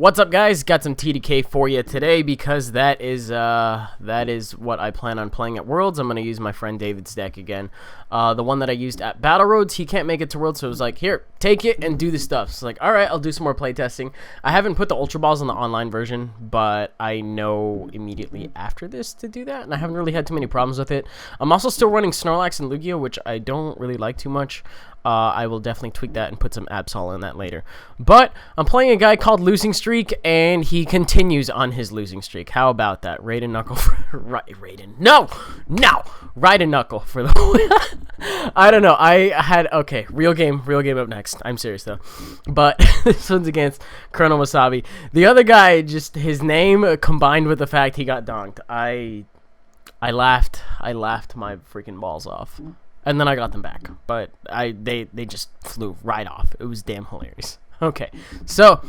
What's up, guys? Got some TDK for you today because that is what I plan on playing at Worlds. I'm gonna use my friend David's deck again, the one that I used at Battle Roads. He can't make it to Worlds, so it was like, here, take it and do the stuff. So like, all right, I'll do some more playtesting. I haven't put the Ultra Balls on the online version, but I know immediately after this to do that, and I haven't really had too many problems with it. I'm also still running Snorlax and Lugia, which I don't really like too much. I will definitely tweak that and put some Absol in that later. But I'm playing a guy called Losing Streak, and he continues on his losing streak. How about that? Raiden Knuckle for Raiden. No! Raiden Knuckle for the I don't know. Okay, real game up next. I'm serious though. But this one's against Colonel Wasabi. The other guy, just his name combined with the fact he got donked. I laughed my freaking balls off. And then I got them back, but they just flew right off. It was damn hilarious. Okay, so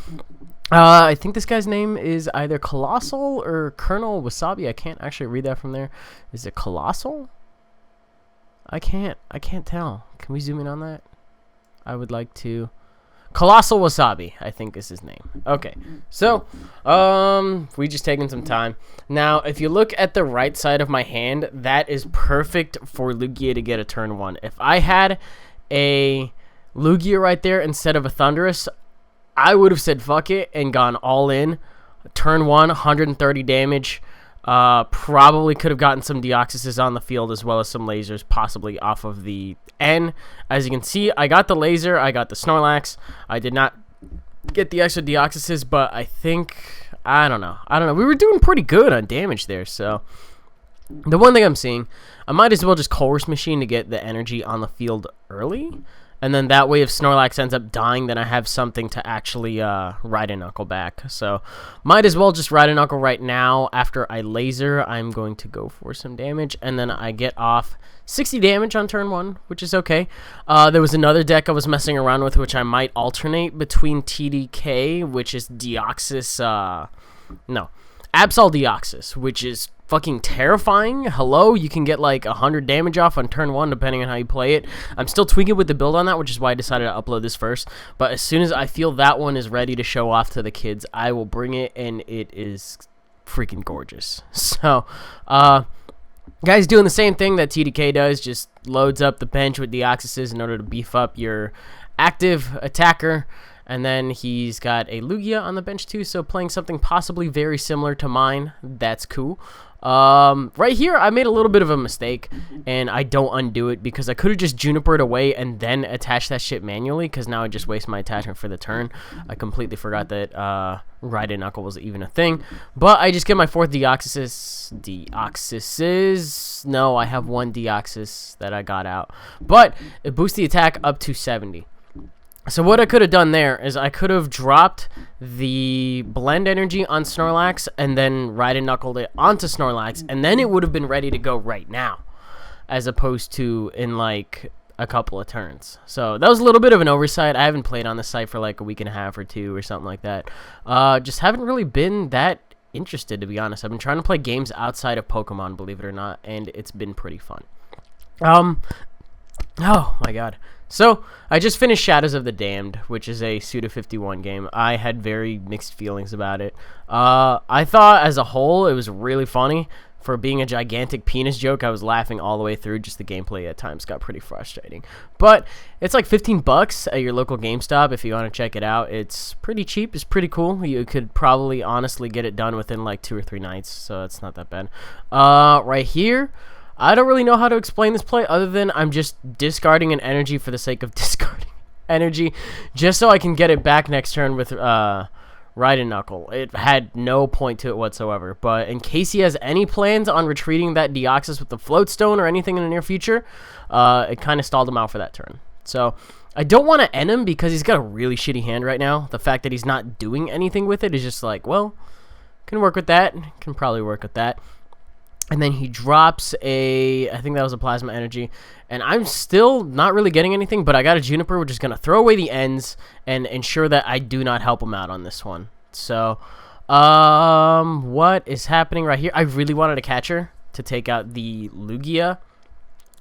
I think this guy's name is either Colossal or Colonel Wasabi. I can't actually read that from there. Is it Colossal? I can't tell. Can we zoom in on that? I would like to. Colossal Wasabi, I think is his name. Okay, so we just taking some time. Now, if you look at the right side of my hand, that is perfect for Lugia to get a turn 1. If I had a Lugia right there instead of a Thunderous, I would have said fuck it and gone all in. Turn 1, 130 damage. Probably could have gotten some Deoxyses on the field as well as some lasers, possibly off of the N. As you can see, I got the laser, I got the Snorlax. I did not get the extra Deoxyses, but I think, I don't know. We were doing pretty good on damage there, so the one thing I'm seeing, I might as well just Chorus Machine to get the energy on the field early. And then that way, if Snorlax ends up dying, then I have something to actually Raiden Knuckle back. So might as well just Raiden Knuckle right now. After I laser, I'm going to go for some damage. And then I get off 60 damage on turn 1, which is okay. There was another deck I was messing around with, which I might alternate between TDK, which is Absol Deoxys, which is fucking terrifying. Hello, you can get like 100 damage off on turn 1 depending on how you play it. I'm still tweaking with the build on that, which is why I decided to upload this first. But as soon as I feel that one is ready to show off to the kids, I will bring it, and it is freaking gorgeous. So, guys doing the same thing that TDK does, just loads up the bench with Deoxyses in order to beef up your active attacker. And then he's got a Lugia on the bench too, so playing something possibly very similar to mine. That's cool. Right here, I made a little bit of a mistake, and I don't undo it because I could have just Junipered away and then attached that shit manually, because now I just waste my attachment for the turn. I completely forgot that Raiden Knuckle was even a thing. But I just get my 4th Deoxyses. No, I have 1 Deoxys that I got out. But it boosts the attack up to 70. So what I could have done there is I could have dropped the blend energy on Snorlax and then Raiden Knuckled it onto Snorlax, and then it would have been ready to go right now, as opposed to in like a couple of turns. So that was a little bit of an oversight. I haven't played on the site for like a week and a half or 2 or something like that. Just haven't really been that interested, to be honest. I've been trying to play games outside of Pokemon, believe it or not, and it's been pretty fun. Oh my god. So, I just finished Shadows of the Damned, which is a Suda 51 game. I had very mixed feelings about it. I thought, as a whole, it was really funny. For being a gigantic penis joke, I was laughing all the way through. Just the gameplay at times got pretty frustrating. But, it's like $15 at your local GameStop if you want to check it out. It's pretty cheap. It's pretty cool. You could probably, honestly, get it done within like 2 or 3 nights, so it's not that bad. Right here, I don't really know how to explain this play other than I'm just discarding an energy for the sake of discarding energy, just so I can get it back next turn with Raiden Knuckle. It had no point to it whatsoever, but in case he has any plans on retreating that Deoxys with the Float Stone or anything in the near future, it kind of stalled him out for that turn. So I don't want to end him because he's got a really shitty hand right now. The fact that he's not doing anything with it is just like, well, can work with that. Can probably work with that. And then he drops I think that was a Plasma Energy. And I'm still not really getting anything, but I got a Juniper, which is going to throw away the ends and ensure that I do not help him out on this one. So, what is happening right here? I really wanted a catcher to take out the Lugia.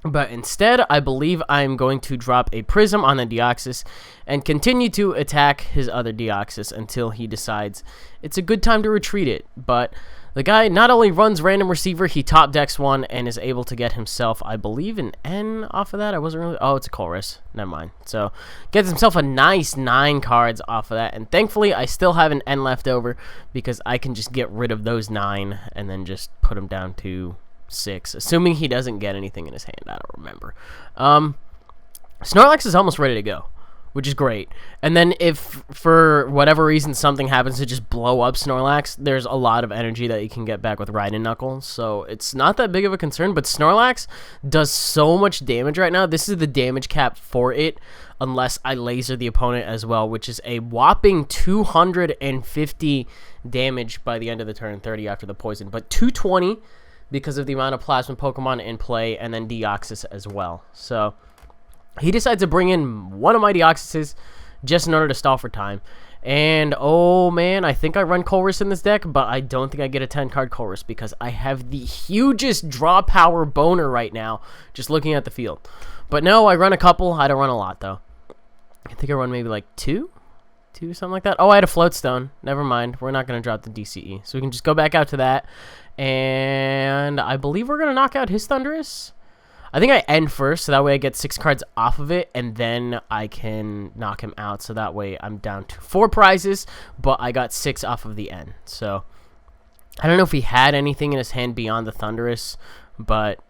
But instead, I believe I'm going to drop a Prism on the Deoxys and continue to attack his other Deoxys until he decides it's a good time to retreat it. But the guy not only runs Random Receiver, he top decks one and is able to get himself, I believe, an N off of that. I wasn't really... Oh, it's a Chorus. Never mind. So, gets himself a nice 9 cards off of that. And thankfully, I still have an N left over because I can just get rid of those 9 and then just put him down to 6, assuming he doesn't get anything in his hand. I don't remember. Snorlax is almost ready to go, which is great. And then if for whatever reason something happens to just blow up Snorlax, there's a lot of energy that you can get back with Raiden Knuckle, so it's not that big of a concern. But Snorlax does so much damage right now. This is the damage cap for it, unless I laser the opponent as well, which is a whopping 250 damage by the end of the turn, 30 after the poison, but 220 because of the amount of Plasma Pokemon in play, and then Deoxys as well. So he decides to bring in one of my Deoxyses just in order to stall for time. And, oh man, I think I run Colress in this deck, but I don't think I get a 10-card Colress because I have the hugest draw power boner right now, just looking at the field. But no, I run a couple. I don't run a lot, though. I think I run maybe like 2, something like that. Oh, I had a Float Stone. Never mind. We're not going to drop the DCE. So we can just go back out to that. And I believe we're going to knock out his Thundurus. I think I end first, so that way I get 6 cards off of it, and then I can knock him out. So that way I'm down to 4 prizes, but I got 6 off of the end. So I don't know if he had anything in his hand beyond the Thundurus, but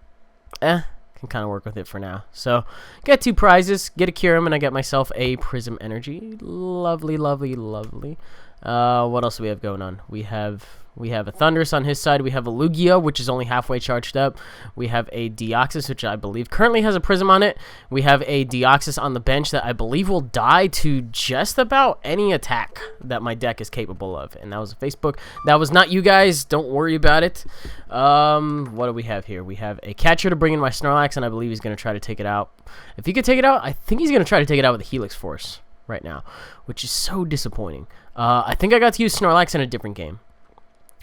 can kind of work with it for now. So get 2 prizes, get a Kyurem, and I get myself a Prism Energy. Lovely, lovely, lovely. What else do we have going on? We have a Thundurus on his side. We have a Lugia, which is only halfway charged up. We have a Deoxys, which I believe currently has a Prism on it. We have a Deoxys on the bench that I believe will die to just about any attack that my deck is capable of. And that was a Facebook. That was not you guys. Don't worry about it. What do we have here? We have a Catcher to bring in my Snorlax, and I believe he's going to try to take it out. If he could take it out, I think he's going to try to take it out with a Helix Force right now, which is so disappointing. I think I got to use Snorlax in a different game.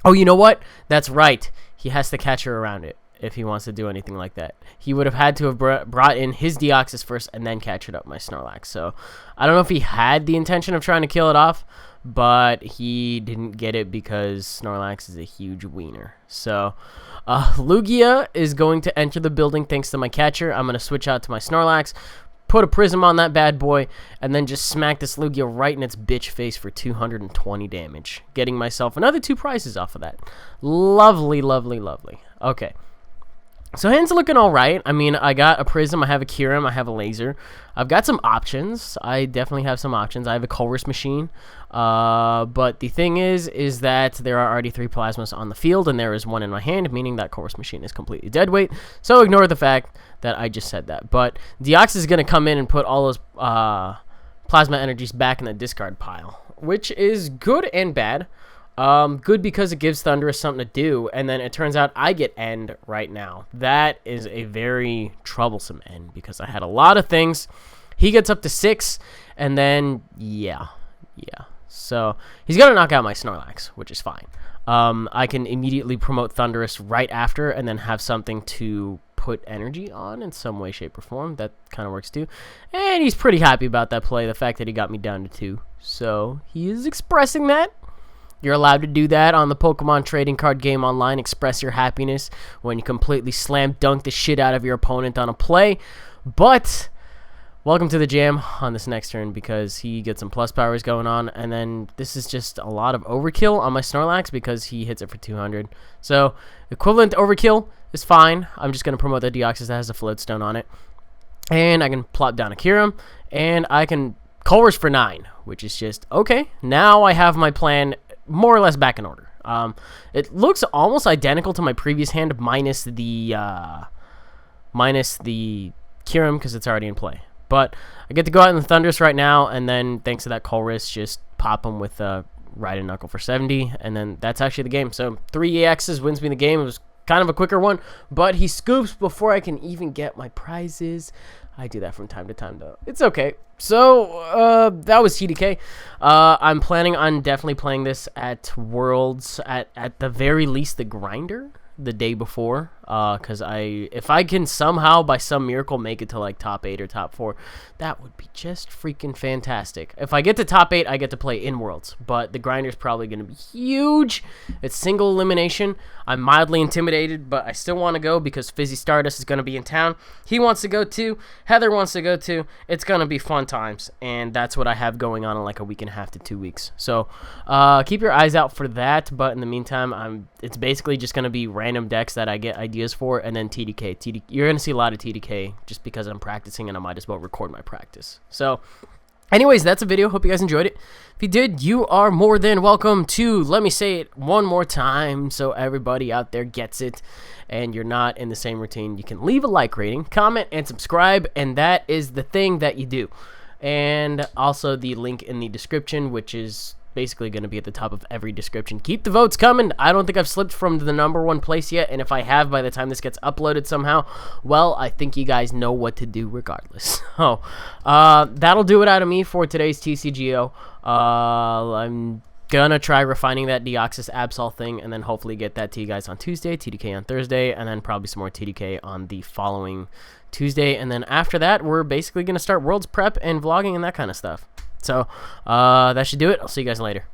Oh, you know what? That's right. He has to Catcher around it if he wants to do anything like that. He would have had to have brought in his Deoxys first and then Catchered up my Snorlax. So I don't know if he had the intention of trying to kill it off, but he didn't get it because Snorlax is a huge wiener. So Lugia is going to enter the building thanks to my Catcher. I'm going to switch out to my Snorlax, put a Prism on that bad boy, and then just smack this Lugia right in its bitch face for 220 damage, getting myself another 2 prizes off of that. Lovely, lovely, lovely. Okay. So hand's looking all right. I mean, I got a Prism, I have a Kyurem, I have a Laser. I've got some options. I definitely have some options. I have a Colress machine. But the thing is that there are already 3 Plasmas on the field, and there is 1 in my hand, meaning that Colress machine is completely dead weight. So ignore the fact that I just said that. But Deoxys is going to come in and put all those Plasma energies back in the discard pile, which is good and bad. Good because it gives Thundurus something to do, and then it turns out I get end right now. That is a very troublesome end because I had a lot of things. He gets up to 6, and then, yeah. So he's going to knock out my Snorlax, which is fine. I can immediately promote Thundurus right after and then have something to put energy on in some way, shape, or form. That kind of works too. And he's pretty happy about that play, the fact that he got me down to 2. So he is expressing that. You're allowed to do that on the Pokemon trading card game online. Express your happiness when you completely slam dunk the shit out of your opponent on a play. But welcome to the jam on this next turn because he gets some plus powers going on. And then this is just a lot of overkill on my Snorlax because he hits it for 200. So equivalent overkill is fine. I'm just going to promote the Deoxys that has a Float Stone on it. And I can plop down a Kyurem. And I can Colress for 9, which is just, okay, now I have my plan more or less back in order. It looks almost identical to my previous hand, minus the Kyurem because it's already in play. But I get to go out in the Thundurus right now, and then thanks to that Colress, just pop him with a Raiden Knuckle for 70, and then that's actually the game. So 3 EXs wins me the game. It was kind of a quicker one, but he scoops before I can even get my prizes. I do that from time to time, though. It's okay. So, that was TDK. I'm planning on definitely playing this at Worlds, at the very least the Grinder, the day before. because if I can somehow by some miracle make it to like top 8 or top 4, that would be just freaking fantastic. If I get to top 8, I get to play in Worlds, but the grinder's probably going to be huge. It's single elimination. I'm mildly intimidated, but I still want to go because Fizzy Stardust is going to be in town. He wants to go too. Heather wants to go too. It's going to be fun times, and that's what I have going on in like a week and a half to 2 weeks. So keep your eyes out for that, but in the meantime, it's basically just going to be random decks that I get ideas for, and then TDK. You're going to see a lot of TDK just because I'm practicing, and I might as well record my practice. So anyways, that's a video. Hope you guys enjoyed it. If you did, you are more than welcome to, let me say it one more time so everybody out there gets it and you're not in the same routine. You can leave a like rating, comment, and subscribe, and that is the thing that you do. And also the link in the description, which is basically going to be at the top of every description. Keep the votes coming. I don't think I've slipped from the #1 place yet, and if I have by the time this gets uploaded somehow, well, I think you guys know what to do regardless. So that'll do it out of me for today's TCGO. I'm gonna try refining that Deoxys Absol thing, and then hopefully get that to you guys on Tuesday, TDK on Thursday, and then probably some more TDK on the following Tuesday. And then after that, we're basically gonna start Worlds prep and vlogging and that kind of stuff. So that should do it. I'll see you guys later.